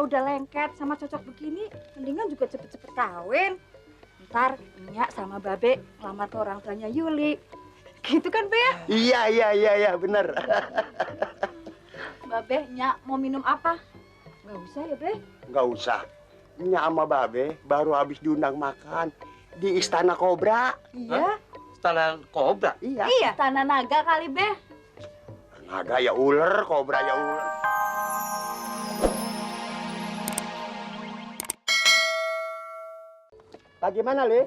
kalau udah lengket sama cocok begini, mendingan juga cepet-cepet kawin. Ntar Nyak sama Babe ngelamar ke orang tuanya Yuli. Gitu kan, Be? Iya, bener. Babe, Nyak mau minum apa? Nggak usah ya, Be? Nggak usah. Nya sama Babe baru habis diundang makan di Istana Kobra. Iya. Istana Kobra? Iya. Istana Naga kali, Be. Naga ya ular, Kobra ya ular. Bagaimana, Le?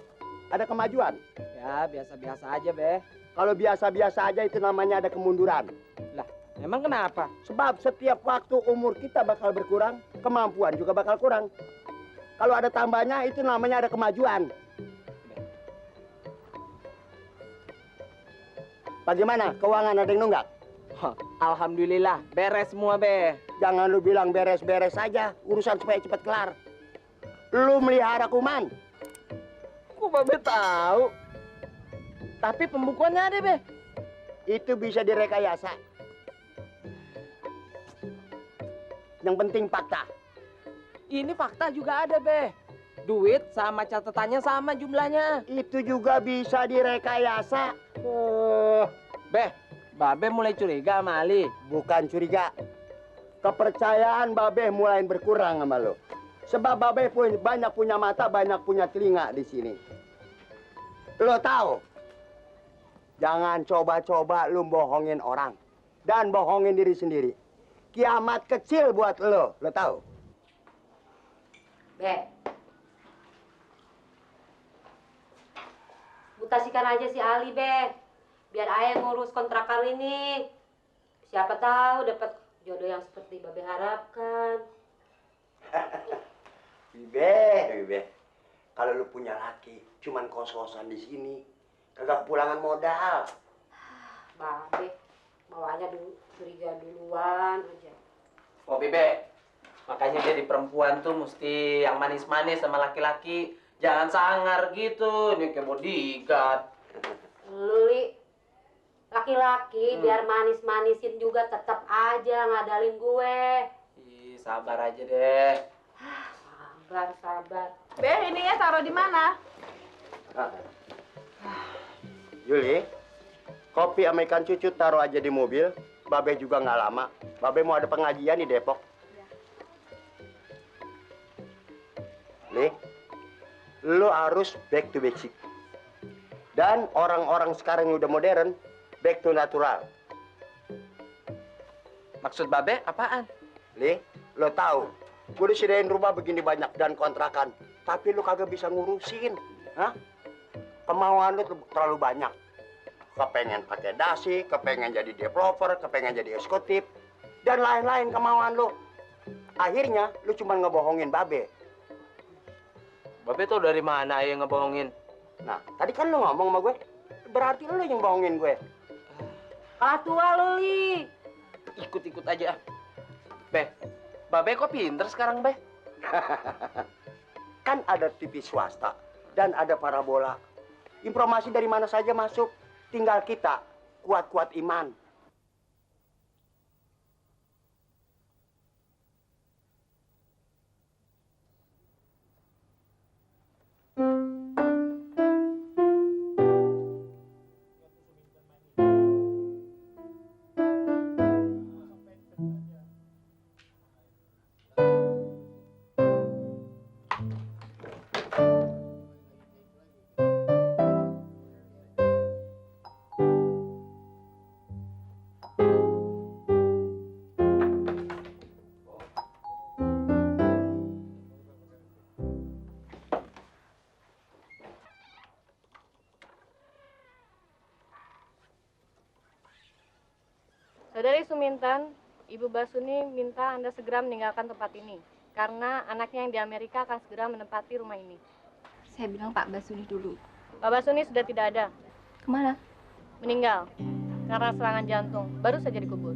Ada kemajuan? Ya, biasa-biasa aja, Be. Kalau biasa-biasa aja itu namanya ada kemunduran. Lah, emang kenapa? Sebab setiap waktu umur kita bakal berkurang, kemampuan juga bakal kurang. Kalau ada tambahnya itu namanya ada kemajuan. Bagaimana? Keuangan ada yang nunggak? Alhamdulillah, beres semua, Be. Jangan lu bilang beres-beres saja, urusan supaya cepat kelar. Lu melihara kuman. Kok Babe tahu? Tapi pembukuannya ada, Be. Itu bisa direkayasa. Yang penting fakta. Ini fakta juga ada, Be. Duit sama catatannya sama jumlahnya. Itu juga bisa direkayasa. Be, Babe mulai curiga sama Ali. Bukan curiga. Kepercayaan Babe mulai berkurang sama lo. Sebab Babe pun banyak punya mata, banyak punya telinga di sini. Lo tahu? Jangan coba-coba lu bohongin orang. Dan bohongin diri sendiri. Kiamat kecil buat lo tahu? Be, mutasikan aja si Ali, Be. Biar ayah ngurus kontrakan ini. Siapa tahu dapat jodoh yang seperti Babe harapkan. Bibe. Kalau lu punya laki, cuman kos-kosan di sini. Kagak kepulangan modal. Babe, bawanya dulu curiga duluan aja. Oh, Bebe. Makanya jadi perempuan tuh mesti yang manis-manis sama laki-laki. Jangan sangar gitu, ini kayak bodyguard. Lu, Li, laki-laki biar manis-manisin juga tetap aja ngadalin gue. Ih, sabar aja deh. Sabar. Be, ini ya taruh di mana? Yuli, kopi sama ikan cucu taruh aja di mobil. Babe juga nggak lama. Babe mau ada pengajian di Depok. Nih, lu harus back to basic. Dan orang-orang sekarang yang udah modern, back to natural. Maksud Babe apaan? Nih, lo tahu, gue disediain rumah begini banyak dan kontrakan, tapi lu kagak bisa ngurusin. Hah? Kemauan lu terlalu banyak. Kepengen pakai dasi, kepengen jadi developer, kepengen jadi eksekutif, dan lain-lain kemauan lu. Akhirnya, lu cuma ngebohongin Babe. Babe tau dari mana yang ngebohongin? Nah, tadi kan lu ngomong sama gue, berarti lu yang bohongin gue. Kalah tua lu, Li. Ikut-ikut aja. Be, Babe kok pinter sekarang, Be? Kan ada TV swasta dan ada parabola. Informasi dari mana saja masuk. Tinggal kita kuat-kuat iman. Saudari Sumintan, Ibu Basuni minta Anda segera meninggalkan tempat ini. Karena anaknya yang di Amerika akan segera menempati rumah ini. Saya bilang Pak Basuni dulu. Pak Basuni sudah tidak ada. Kemana? Meninggal. Karena serangan jantung. Baru saja dikubur.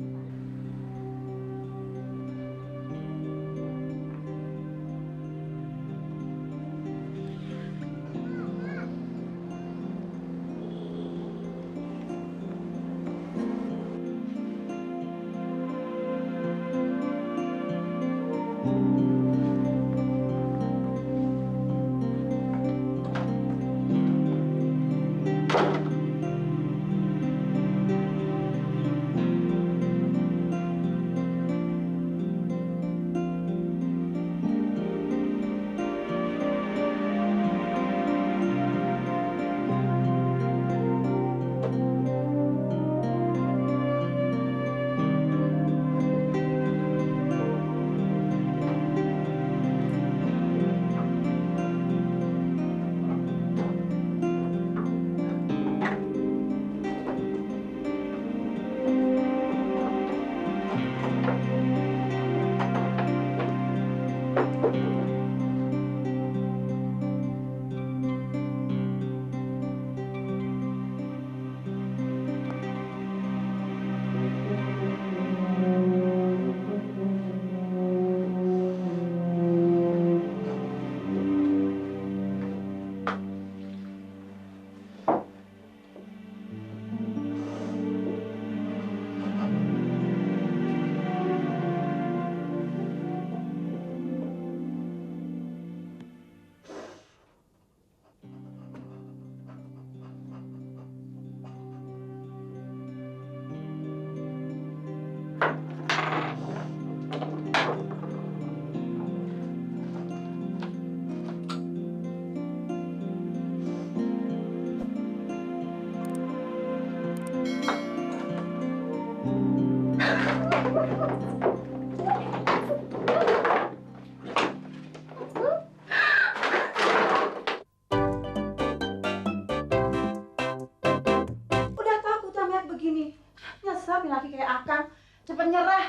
Udah takut lihat begini. Nyesel lagi kayak Akang. Cepet nyerah.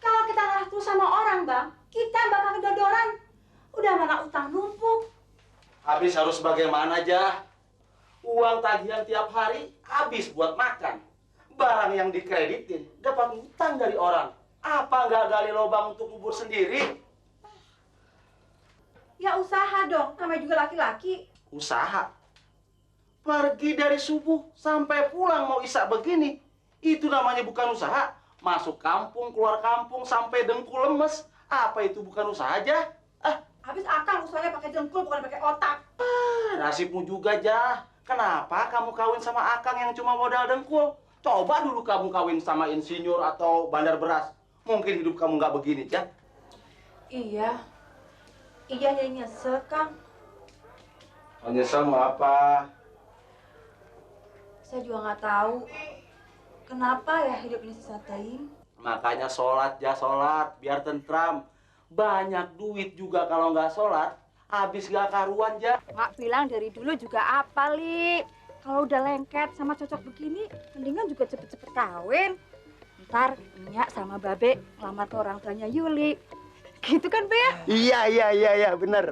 Kalau kita ngalah terus sama orang, Bang, kita bakal kedodoran. Udah mana utang numpuk. Habis harus bagaimana aja? Uang tagihan tiap hari habis buat makan. Barang yang dikreditin dapat utang dari orang. Apa nggak gali lubang untuk kubur sendiri? Ya usaha dong, namanya juga laki-laki. Usaha. Pergi dari subuh sampai pulang mau isak begini. Itu namanya bukan usaha. Masuk kampung, keluar kampung sampai dengkul lemes. Apa itu bukan usaha aja? Habis Akang usahanya pakai dengkul bukan pakai otak. Nasibmu juga, Jah. Kenapa kamu kawin sama Akang yang cuma modal dengkul? Coba dulu kamu kawin sama insinyur atau bandar beras. Mungkin hidup kamu nggak begini, Jah. Iya. Iya nyesel, Kang. Nyesel mau apa? Saya juga nggak tahu. Kenapa ya hidup ini susah teuing? Makanya sholat, Jah, sholat. Biar tentram. Banyak duit juga kalau nggak sholat. Habis gak karuan, Jah. Mak bilang dari dulu juga apa, Li? Kalau udah lengket sama cocok begini, mendingan juga cepet-cepet kawin. Ntar Nyak sama Babe ngelamar ke orang tuanya Yuli. Gitu kan, Be? Iya, bener.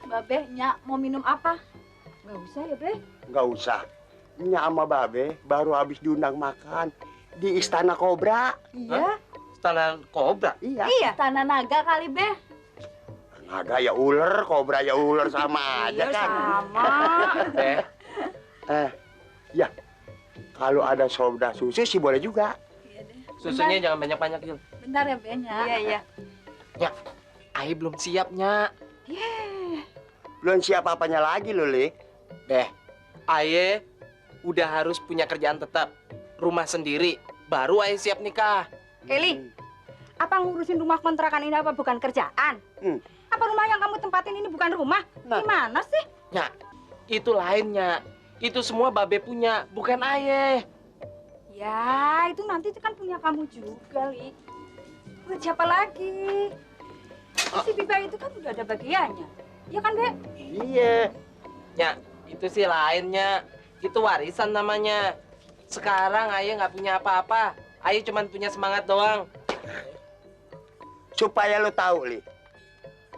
Babe, Nyak mau minum apa? Nggak usah ya, Be? Nggak usah. Nya sama Babe baru habis diundang makan di Istana Kobra. Iya. Istana Kobra. Iya. Iya. Tanah naga kali, Be. Naga ya ular, kobra ya ular sama aja Iya, kan. sama. Ya. Kalau ada soda susu sih boleh juga. Susunya jangan banyak-banyak, Yul. Bentar ya, Be, Nyak. Iya. Nyak, Ayi belum siap, Nyak. Belum siap apanya lagi lo, Li. Aye udah harus punya kerjaan tetap, rumah sendiri, baru Aye siap nikah. Eli, apa ngurusin rumah kontrakan ini apa bukan kerjaan? Apa rumah yang kamu tempatin ini bukan rumah? Nah. Gimana sih? Nyak, itu lainnya. Itu semua Babe punya, bukan Aye. Ya, itu nanti kan punya kamu juga, Li. Buat siapa lagi? Si Biba itu kan udah ada bagiannya. Ya kan, Be? Iya. Nyak, itu sih lainnya. Itu warisan namanya. Sekarang Aye nggak punya apa-apa. Aye cuma punya semangat doang. Supaya lo tahu, Li.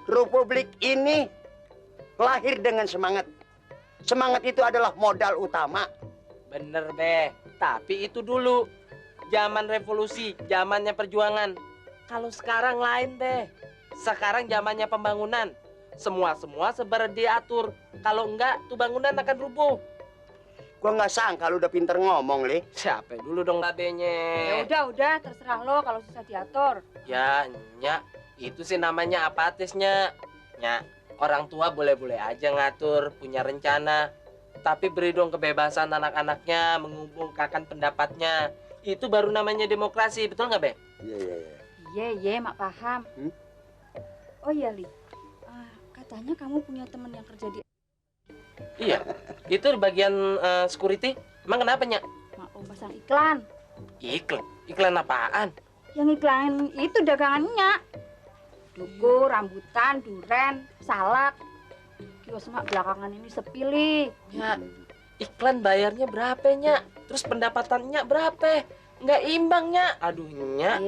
Republik ini lahir dengan semangat. Semangat itu adalah modal utama. Bener, Be. Tapi itu dulu. Zaman revolusi, zamannya perjuangan. Kalau sekarang lain, Be. Sekarang zamannya pembangunan. Semua sebar diatur. Kalau enggak, tuh bangunan akan rubuh. Gua nggak sangka lu udah pinter ngomong, Li. Siapa dulu dong Ya babenya? udah, terserah lo kalau susah diatur. Ya, Nyak, itu sih namanya apatisnya. Nyak, orang tua boleh-boleh aja ngatur, punya rencana. Tapi beri dong kebebasan anak-anaknya mengumumkakan pendapatnya. Itu baru namanya demokrasi, betul nggak, Be? Iya. Iya, Mak paham. Oh iya, Li. Katanya kamu punya teman yang kerja di... Iya, itu di bagian security. Emang kenapa, Nyak? Mau pasang iklan. Iklan? Iklan apaan? Yang iklan itu dagangannya. Duku, rambutan, duren, salak. Kios Mak belakangan ini sepi, Li. Ya, iklan bayarnya berapa, Nyak? Terus pendapatannya berapa? Nggak imbang, Nyak. Aduh, Nyak.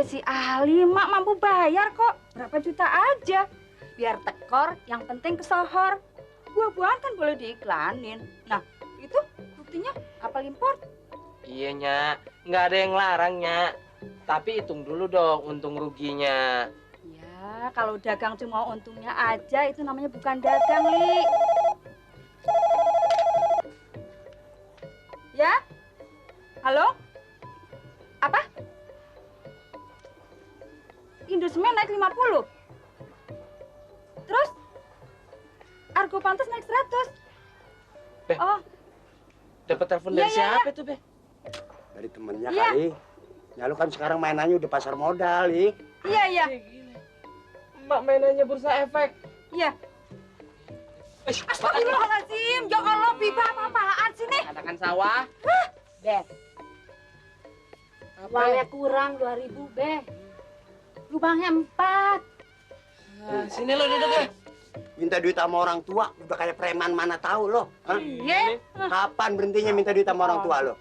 Si Ali Mak mampu bayar kok. Berapa juta aja. Biar tekor, yang penting kesohor. Buah-buahan kan boleh diiklanin. Nah, itu buktinya apel impor. Iya, Nyak. Nggak ada yang larang, Nyak. Tapi hitung dulu dong untung ruginya. Ya, kalau dagang cuma untungnya aja, itu namanya bukan dagang, Li. Ya? Halo? Apa? Indosemen naik 50. Terus? Argo pantas naik 100. Beh. Oh, Dapat telepon dari Iya. siapa itu, Be? Dari temennya Iya. kali. Ya lu kan sekarang mainannya udah pasar modal, Li. iya. Mak mainannya bursa efek. Iya. Astagfirullahaladzim, ya Allah, Biba apa-apaan sih nih? Adakan sawah. Ben. Uangnya kurang 2.000, Be. Lubangnya 4. Nah, sini lo duduk ya. Minta duit sama orang tua, udah kayak preman mana tahu lo. Hah? Iya. Kapan berhentinya minta duit sama orang tua lo?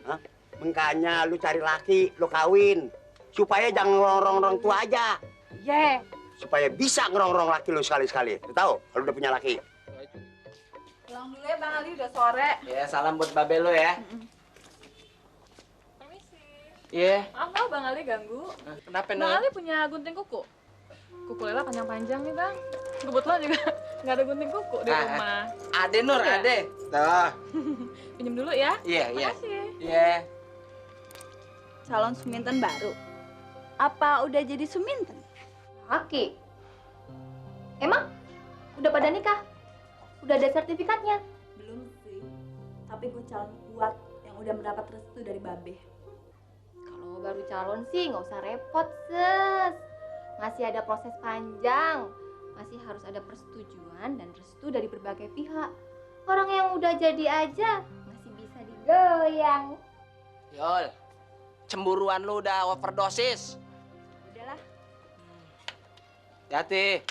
Hah? Makanya lu cari laki, lu kawin. Supaya jangan ngerongrong orang tua aja. Iya. Supaya bisa ngerongrong laki lu sekali-sekali. Lu tahu kalau udah punya laki. Pulang dulu ya Bang Ali, udah sore. Ya, salam buat babe lo ya. Permisi. Iya. Maaf loh Bang Ali ganggu. Kenapa Bang nih? Ali punya gunting kuku? Kuku Lela panjang-panjang nih Bang. Kebetulan juga nggak ada gunting kuku di rumah. Ade Nur, Iya. ade. Tuh. Pinjem dulu ya. Iya, iya. Makasih. Iya. Calon Suminten baru. Apa udah jadi Suminten? Aki. Emang udah pada nikah? Udah ada sertifikatnya? Belum sih. Tapi gue calon kuat yang udah mendapat restu dari Babe. Kalau baru calon sih nggak usah repot, Ses. Masih ada proses panjang. Masih harus ada persetujuan dan restu dari berbagai pihak. Orang yang udah jadi aja masih bisa digoyang. Yol. Cemburuan lu udah overdosis. Udahlah. Hati.